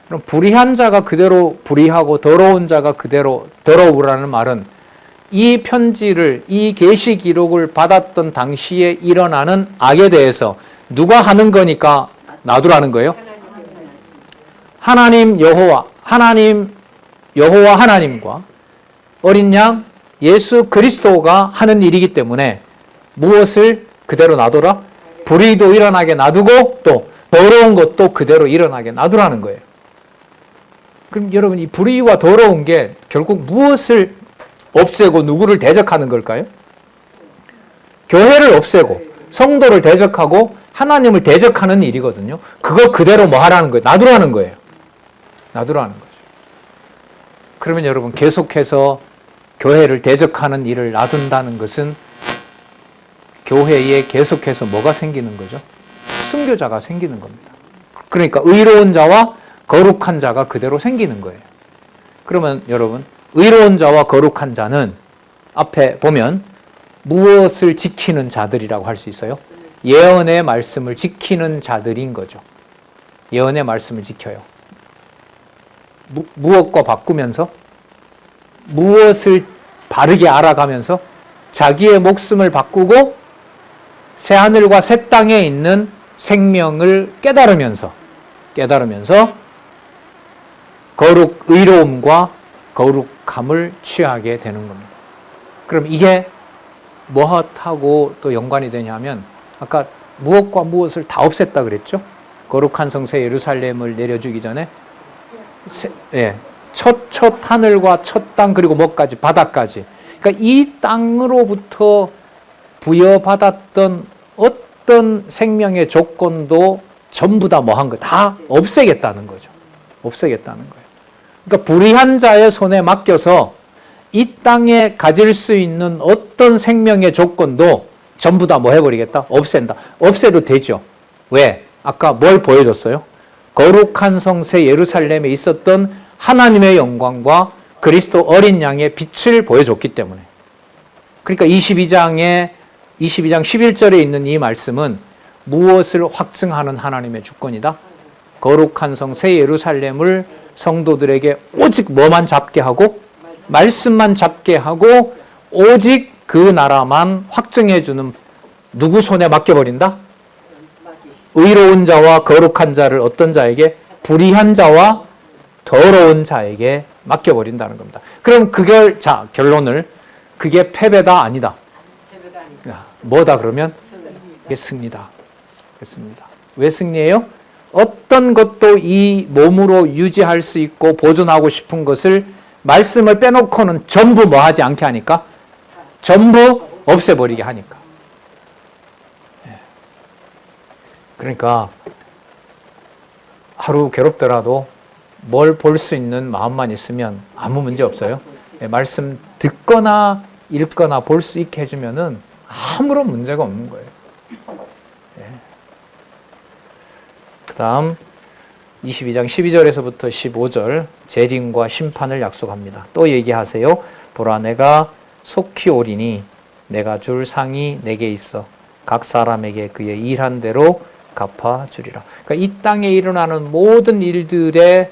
그럼 불의한 자가 그대로 불의하고 더러운 자가 그대로 더러우라는 말은 이 편지를 이 계시 기록을 받았던 당시에 일어나는 악에 대해서 누가 하는 거니까 놔두라는 거예요? 하나님 여호와 하나님과 어린 양 예수 그리스도가 하는 일이기 때문에 무엇을 그대로 놔둬라? 불의도 일어나게 놔두고 또 더러운 것도 그대로 일어나게 놔두라는 거예요. 그럼 여러분 이 불의와 더러운 게 결국 무엇을 없애고 누구를 대적하는 걸까요? 교회를 없애고 성도를 대적하고 하나님을 대적하는 일이거든요. 그거 그대로 뭐 하라는 거예요? 놔두라는 거예요. 놔두라는 거죠. 그러면 여러분 계속해서 교회를 대적하는 일을 놔둔다는 것은 교회에 계속해서 뭐가 생기는 거죠? 순교자가 생기는 겁니다. 그러니까 의로운 자와 거룩한 자가 그대로 생기는 거예요. 그러면 여러분 의로운 자와 거룩한 자는 앞에 보면 무엇을 지키는 자들이라고 할 수 있어요? 예언의 말씀을 지키는 자들인 거죠. 예언의 말씀을 지켜요. 무엇과 바꾸면서 무엇을 바르게 알아가면서 자기의 목숨을 바꾸고 새하늘과 새 땅에 있는 생명을 깨달으면서 의로움과 거룩함을 취하게 되는 겁니다. 그럼 이게 무엇하고 또 연관이 되냐면 아까 무엇과 무엇을 다 없앴다 그랬죠? 거룩한 성새 예루살렘을 내려주기 전에 첫 하늘과 첫 땅 그리고 뭐까지 바다까지 그러니까 이 땅으로부터 부여받았던 어떤 생명의 조건도 전부 다 뭐 한 거 다 없애겠다는 거죠. 없애겠다는 거예요. 그러니까 불의한 자의 손에 맡겨서 이 땅에 가질 수 있는 어떤 생명의 조건도 전부 다 뭐 해버리겠다? 없앤다. 없애도 되죠. 왜? 아까 뭘 보여줬어요? 거룩한 성새 예루살렘에 있었던 하나님의 영광과 그리스도 어린 양의 빛을 보여줬기 때문에. 그러니까 22장 11절에 있는 이 말씀은 무엇을 확증하는 하나님의 주권이다? 거룩한 성새 예루살렘을 성도들에게 오직 뭐만 잡게 하고 말씀만 잡게 하고 오직 그 나라만 확증해주는 누구 손에 맡겨버린다? 의로운 자와 거룩한 자를 어떤 자에게? 불의한 자와 더러운 자에게 맡겨버린다는 겁니다. 그럼 결론을 그게 패배다 아니다? 뭐다 그러면? 이게 승리다. 왜 승리예요? 어떤 것도 이 몸으로 유지할 수 있고 보존하고 싶은 것을 말씀을 빼놓고는 전부 뭐 하지 않게 하니까 전부 없애버리게 하니까. 그러니까 하루 괴롭더라도 뭘 볼 수 있는 마음만 있으면 아무 문제 없어요. 말씀 듣거나 읽거나 볼 수 있게 해주면은 아무런 문제가 없는 거예요. 그 다음 22장 12절에서부터 15절 재림과 심판을 약속합니다. 또 얘기하세요. 보라 내가 속히 오리니 내가 줄 상이 내게 있어 각 사람에게 그의 일한 대로 갚아주리라. 그러니까 이 땅에 일어나는 모든 일들의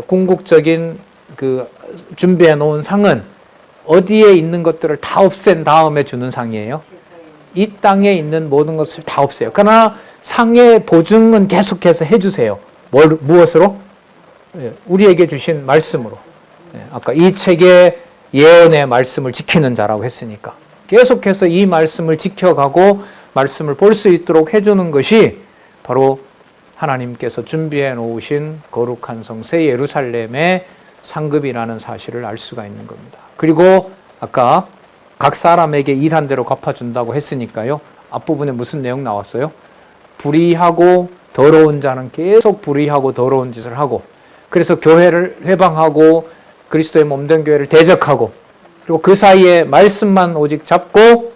궁극적인 그 준비해 놓은 상은 어디에 있는 것들을 다 없앤 다음에 주는 상이에요. 이 땅에 있는 모든 것을 다 없애요. 그러나 상의 보증은 계속해서 해주세요. 무엇으로? 우리에게 주신 말씀으로. 아까 이 책의 예언의 말씀을 지키는 자라고 했으니까 계속해서 이 말씀을 지켜가고 말씀을 볼 수 있도록 해주는 것이 바로 하나님께서 준비해 놓으신 거룩한 성 새 예루살렘의 상급이라는 사실을 알 수가 있는 겁니다. 그리고 아까 각 사람에게 일한 대로 갚아준다고 했으니까요. 앞부분에 무슨 내용 나왔어요? 불의하고 더러운 자는 계속 불의하고 더러운 짓을 하고 그래서 교회를 회방하고 그리스도의 몸된 교회를 대적하고 그리고 그 사이에 말씀만 오직 잡고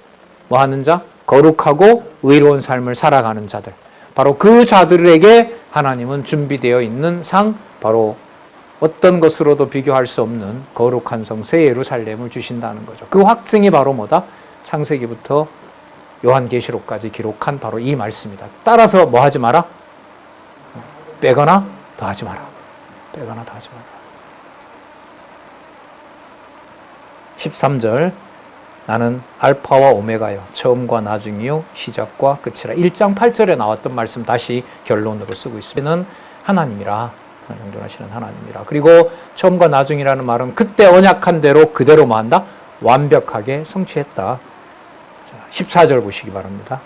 뭐 하는 자? 거룩하고 의로운 삶을 살아가는 자들. 바로 그 자들에게 하나님은 준비되어 있는 상, 바로 어떤 것으로도 비교할 수 없는 거룩한 성 새 예루살렘을 주신다는 거죠. 그 확증이 바로 뭐다? 창세기부터 요한계시록까지 기록한 바로 이 말씀이다. 따라서 뭐 하지 마라? 빼거나 더하지 마라. 빼거나 더하지 마라. 13절 나는 알파와 오메가요 처음과 나중이요 시작과 끝이라. 1장 8절에 나왔던 말씀 다시 결론으로 쓰고 있습니다. 하나님이라, 영존하시는 하나님이라. 그리고 처음과 나중이라는 말은 그때 언약한 대로 그대로 뭐 한다? 완벽하게 성취했다. 14절 보시기 바랍니다.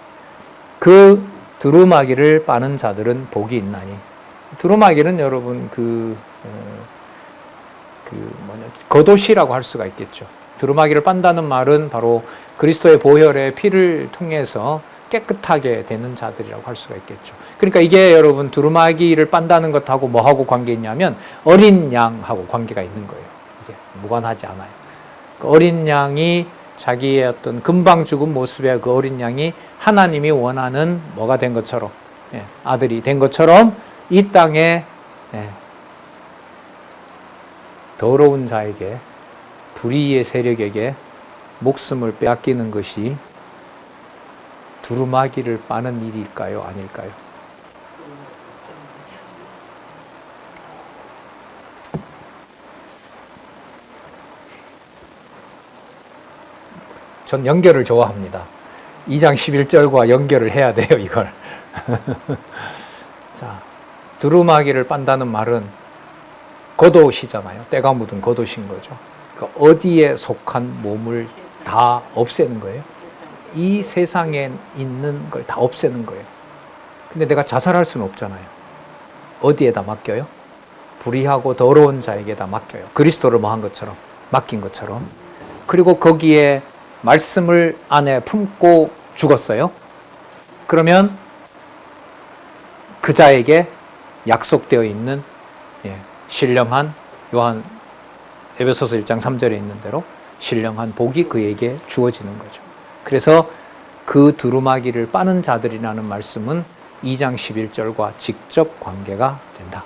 그 두루마기를 빠는 자들은 복이 있나니. 두루마기는 여러분 겉옷이라고 할 수가 있겠죠. 두루마기를 빤다는 말은 바로 그리스도의 보혈의 피를 통해서 깨끗하게 되는 자들이라고 할 수가 있겠죠. 그러니까 이게 여러분 두루마기를 빤다는 것하고 뭐하고 관계 있냐면 어린 양하고 관계가 있는 거예요. 이게 무관하지 않아요. 그 어린 양이 자기의 어떤 금방 죽은 모습의 그 어린 양이 하나님이 원하는 뭐가 된 것처럼, 아들이 된 것처럼 이 땅에 더러운 자에게, 불의의 세력에게 목숨을 빼앗기는 것이 두루마기를 빠는 일일까요? 아닐까요? 전 연결을 좋아합니다. 2장 11절과 연결을 해야 돼요, 이걸. 자, 두루마기를 빤다는 말은 겉옷이잖아요. 때가 묻은 겉옷인 거죠. 그러니까 어디에 속한 몸을 다 없애는 거예요. 이 세상에 있는 걸 다 없애는 거예요. 근데 내가 자살할 수는 없잖아요. 어디에다 맡겨요? 불의하고 더러운 자에게다 맡겨요. 그리스도를 뭐 한 것처럼, 맡긴 것처럼. 그리고 거기에 말씀을 안에 품고 죽었어요. 그러면 그 자에게 약속되어 있는 신령한 요한 에베소서 1장 3절에 있는 대로 신령한 복이 그에게 주어지는 거죠. 그래서 그 두루마기를 빠는 자들이라는 말씀은 2장 11절과 직접 관계가 된다.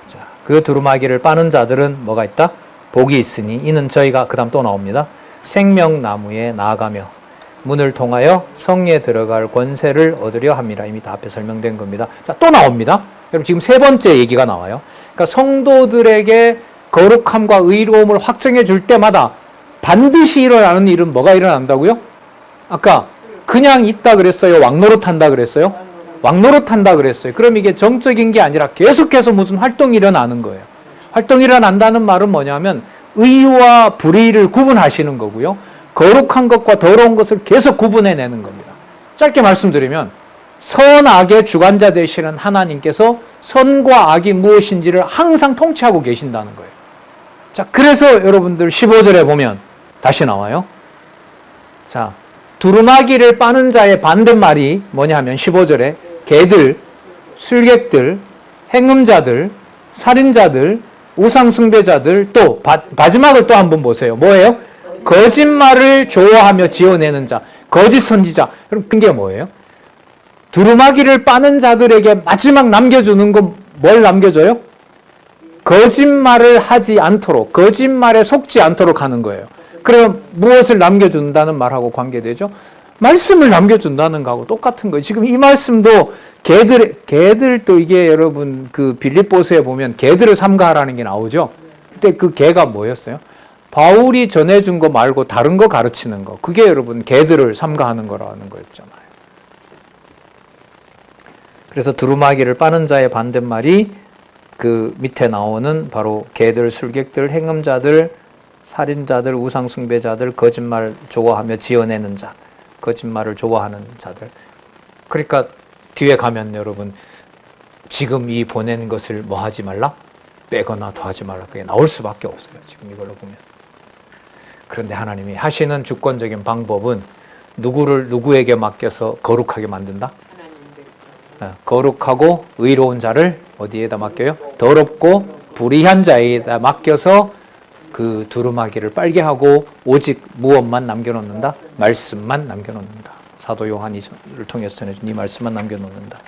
자, 그 두루마기를 빠는 자들은 뭐가 있다? 복이 있으니 이는 저희가 그 다음 또 나옵니다. 생명나무에 나아가며 문을 통하여 성에 들어갈 권세를 얻으려 합니다. 이미 다 앞에 설명된 겁니다. 자, 또 나옵니다. 여러분 지금 세 번째 얘기가 나와요. 그러니까 성도들에게 거룩함과 의로움을 확정해 줄 때마다 반드시 일어나는 일은 뭐가 일어난다고요? 아까 그냥 있다 그랬어요? 왕노릇한다 그랬어요? 왕노릇한다 그랬어요. 그럼 이게 정적인 게 아니라 계속해서 무슨 활동이 일어나는 거예요. 활동이 일어난다는 말은 뭐냐면 의와 불의를 구분하시는 거고요. 거룩한 것과 더러운 것을 계속 구분해내는 겁니다. 짧게 말씀드리면 선악의 주관자 되시는 하나님께서 선과 악이 무엇인지를 항상 통치하고 계신다는 거예요. 자, 그래서 여러분들 15절에 보면 다시 나와요. 자, 두루마기를 빠는 자의 반대말이 뭐냐 하면 15절에 개들, 술객들, 행음자들, 살인자들, 우상숭배자들, 또 마지막을 또 한번 보세요. 뭐예요? 거짓말을 좋아하며 지어내는 자, 거짓 선지자. 그럼 그게 뭐예요? 두루마기를 빠는 자들에게 마지막 남겨주는 건 뭘 남겨줘요? 거짓말을 하지 않도록, 거짓말에 속지 않도록 하는 거예요. 그럼 무엇을 남겨준다는 말하고 관계되죠? 말씀을 남겨준다는 거하고 똑같은 거예요. 지금 이 말씀도 개들도 이게 여러분 그 빌립보서에 보면 개들을 삼가하라는 게 나오죠. 그때 그 개가 뭐였어요? 바울이 전해준 거 말고 다른 거 가르치는 거. 그게 여러분 개들을 삼가하는 거라는 거였잖아요. 그래서 두루마기를 빠는 자의 반대말이 그 밑에 나오는 바로 개들, 술객들, 행음자들, 살인자들, 우상숭배자들, 거짓말 좋아하며 지어내는 자, 거짓말을 좋아하는 자들. 그러니까 뒤에 가면 여러분 지금 이 보낸 것을 뭐 하지 말라? 빼거나 더하지 말라. 그게 나올 수밖에 없어요. 지금 이걸로 보면. 그런데 하나님이 하시는 주권적인 방법은 누구에게 맡겨서 거룩하게 만든다? 거룩하고 의로운 자를 어디에다 맡겨요? 더럽고 불의한 자에다 맡겨서 그 두루마기를 빨게 하고 오직 무엇만 남겨놓는다? 말씀만 남겨놓는다. 사도 요한을 통해서 전해준 이 말씀만 남겨놓는다.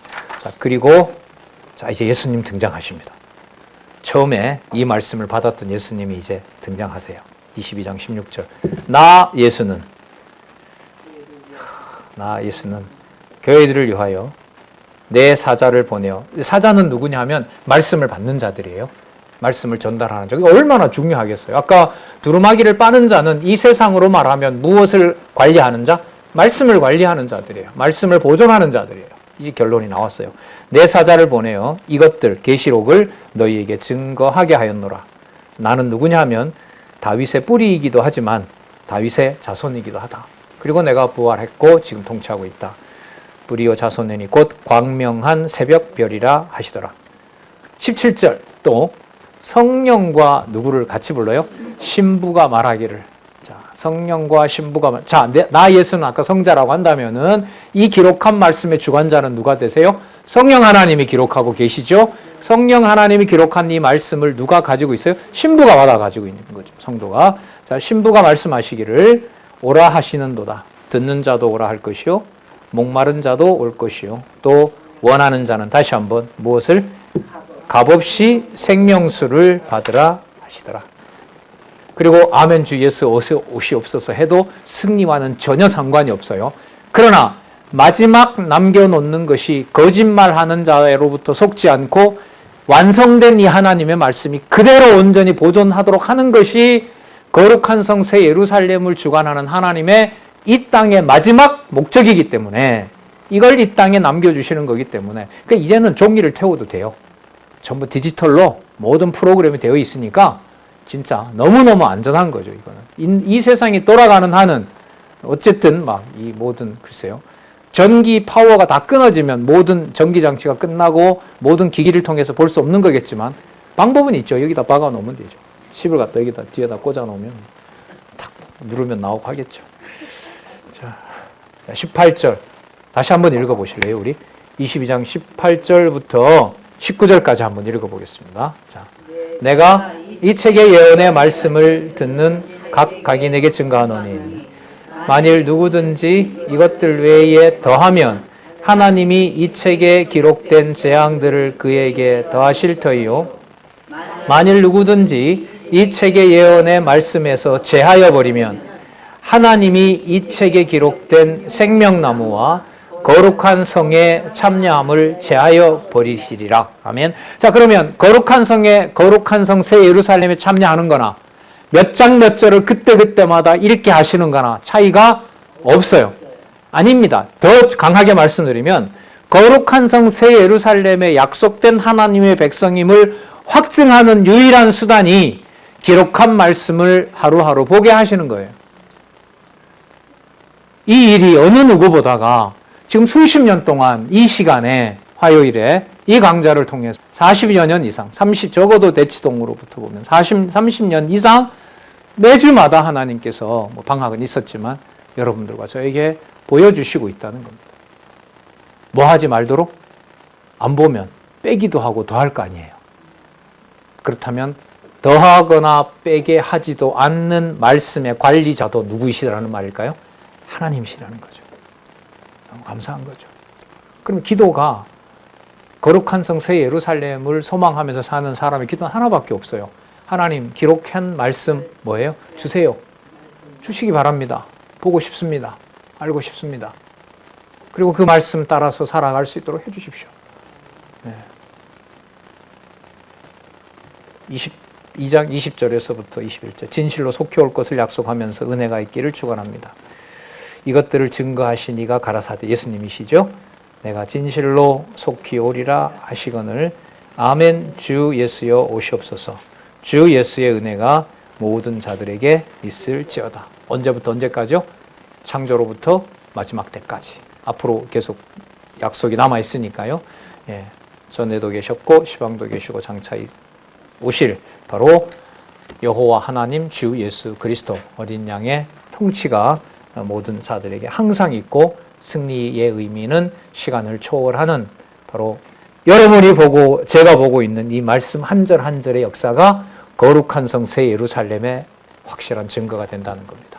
자, 그리고 자, 이제 예수님 등장하십니다. 처음에 이 말씀을 받았던 예수님이 이제 등장하세요. 22장 16절. 나 예수는 교회들을 위하여 내 사자를 보내어. 사자는 누구냐 하면 말씀을 받는 자들이에요. 말씀을 전달하는 자. 얼마나 중요하겠어요. 아까 두루마기를 빠는 자는 이 세상으로 말하면 무엇을 관리하는 자? 말씀을 관리하는 자들이에요. 말씀을 보존하는 자들이에요. 이 결론이 나왔어요. 내 사자를 보내어 이것들 계시록을 너희에게 증거하게 하였노라. 나는 누구냐 하면 다윗의 뿌리이기도 하지만 다윗의 자손이기도 하다. 그리고 내가 부활했고 지금 통치하고 있다. 뿌리오 자손이니 곧 광명한 새벽별이라 하시더라. 17절 또 성령과 누구를 같이 불러요? 신부가 말하기를. 자, 성령과 신부가 자, 나 예수는 아까 성자라고 한다면은 이 기록한 말씀의 주관자는 누가 되세요? 성령 하나님이 기록하고 계시죠? 성령 하나님이 기록한 이 말씀을 누가 가지고 있어요? 신부가 받아 가지고 있는 거죠. 성도가. 자, 신부가 말씀하시기를 오라 하시는도다. 듣는 자도 오라 할 것이요. 목마른 자도 올 것이요. 또 원하는 자는 다시 한번 무엇을? 값없이 생명수를 받으라 하시더라. 그리고 아멘 주 예수 옷이 없어서 해도 승리와는 전혀 상관이 없어요. 그러나 마지막 남겨놓는 것이 거짓말하는 자로부터 속지 않고 완성된 이 하나님의 말씀이 그대로 온전히 보존하도록 하는 것이 거룩한 성 새 예루살렘을 주관하는 하나님의 이 땅의 마지막 목적이기 때문에 이걸 이 땅에 남겨주시는 거기 때문에 그러니까 이제는 종이를 태워도 돼요. 전부 디지털로 모든 프로그램이 되어 있으니까 진짜 너무너무 안전한 거죠. 이거는 이 세상이 돌아가는 한은 어쨌든 막 이 모든 글쎄요 전기 파워가 다 끊어지면 모든 전기 장치가 끝나고 모든 기기를 통해서 볼 수 없는 거겠지만 방법은 있죠. 여기다 박아 놓으면 되죠. 칩을 갖다 여기다 뒤에다 꽂아 놓으면 탁 누르면 나오고 하겠죠. 자, 18절 다시 한번 읽어보실래요? 우리 22장 18절부터 19절까지 한번 읽어보겠습니다. 자, 내가 이 책의 예언의 말씀을 듣는 각 각인에게 증거하노니 만일 누구든지 이것들 외에 더하면 하나님이 이 책에 기록된 재앙들을 그에게 더하실 터이요 만일 누구든지 이 책의 예언의 말씀에서 제하여 버리면 하나님이 이 책에 기록된 생명나무와 거룩한 성에 참여함을 제하여 버리시리라. 아멘. 자, 그러면 거룩한 성 새 예루살렘에 참여하는 거나 몇 장 몇 절을 그때그때마다 읽게 하시는 거나 차이가 없어요. 아닙니다. 더 강하게 말씀드리면 거룩한 성 새 예루살렘에 약속된 하나님의 백성임을 확증하는 유일한 수단이 기록한 말씀을 하루하루 보게 하시는 거예요. 이 일이 어느 누구보다가 지금 수십 년 동안 이 시간에 화요일에 이 강좌를 통해서 40여 년 이상, 적어도 대치동으로부터 보면 30년 이상 매주마다 하나님께서 뭐 방학은 있었지만 여러분들과 저에게 보여주시고 있다는 겁니다. 뭐 하지 말도록? 안 보면 빼기도 하고 더할 거 아니에요. 그렇다면 더하거나 빼게 하지도 않는 말씀의 관리자도 누구이시라는 말일까요? 하나님이시라는 거죠. 너무 감사한 거죠. 그럼 기도가 거룩한 성 새 예루살렘을 소망하면서 사는 사람의 기도는 하나밖에 없어요. 하나님 기록한 말씀 뭐예요? 주세요. 주시기 바랍니다. 보고 싶습니다. 알고 싶습니다. 그리고 그 말씀 따라서 살아갈 수 있도록 해주십시오. 네. 22장 20절에서부터 21절 진실로 속히 올 것을 약속하면서 은혜가 있기를 축원합니다. 이것들을 증거하신 이가 가라사대 예수님이시죠. 내가 진실로 속히 오리라 하시거늘 아멘. 주 예수여 오시옵소서. 주 예수의 은혜가 모든 자들에게 있을지어다. 언제부터 언제까지요? 창조로부터 마지막 때까지. 앞으로 계속 약속이 남아 있으니까요. 예, 전에도 계셨고 시방도 계시고 장차 오실 바로 여호와 하나님 주 예수 그리스도 어린 양의 통치가 모든 자들에게 항상 있고 승리의 의미는 시간을 초월하는 바로 여러분이 보고 제가 보고 있는 이 말씀 한 절 한 절의 역사가 거룩한 성 새 예루살렘의 확실한 증거가 된다는 겁니다.